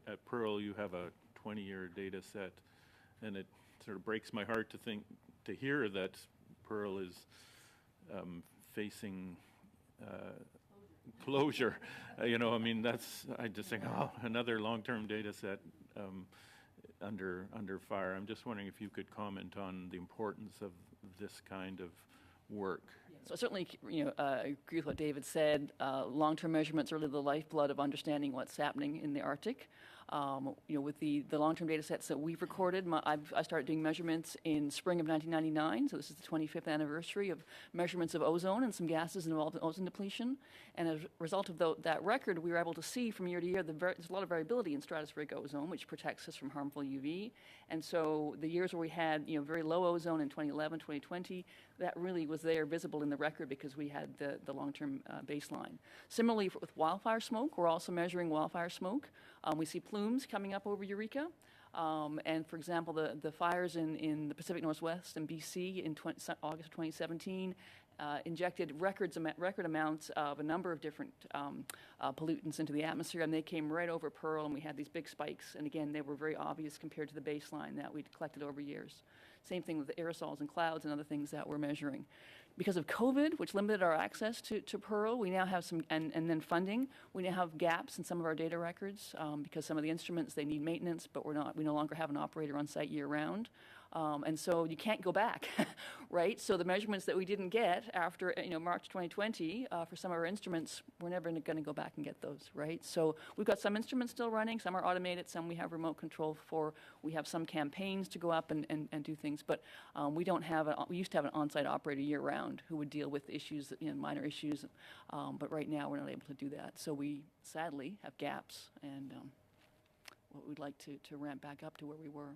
at Pearl you have a 20-year data set, and it sort of breaks my heart to hear that Pearl is facing closure. I mean, I just think, oh, another long-term data set under fire. I'm just wondering if you could comment on the importance of this kind of work. So certainly, I agree with what David said. Long-term measurements are really the lifeblood of understanding what's happening in the Arctic. With the long-term data sets that we've recorded, I started doing measurements in spring of 1999, so this is the 25th anniversary of measurements of ozone and some gases involved in ozone depletion. And as a result of that record, we were able to see from year to year there's a lot of variability in stratospheric ozone, which protects us from harmful UV. And so the years where we had very low ozone in 2011, 2020, that really was there visible in the record because we had the long-term baseline. Similarly, with wildfire smoke, we're also measuring wildfire smoke. We see plumes coming up over Eureka. And for example, the fires in the Pacific Northwest and BC in August of 2017 injected record amounts of a number of different pollutants into the atmosphere, and they came right over Pearl, and we had these big spikes. And again, they were very obvious compared to the baseline that we'd collected over years. Same thing with the aerosols and clouds and other things that we're measuring. Because of COVID, which limited our access to Pearl, we now have and then funding, we now have gaps in some of our data records because some of the instruments, they need maintenance, but we no longer have an operator on site year round. And so you can't go back, right? So the measurements that we didn't get after March 2020 for some of our instruments, we're never going to go back and get those, right? So we've got some instruments still running, some are automated, some we have remote control for. We have some campaigns to go up and do things, but we used to have an on-site operator year round who would deal with issues, minor issues, but right now we're not able to do that. So we sadly have gaps, and we'd like to ramp back up to where we were.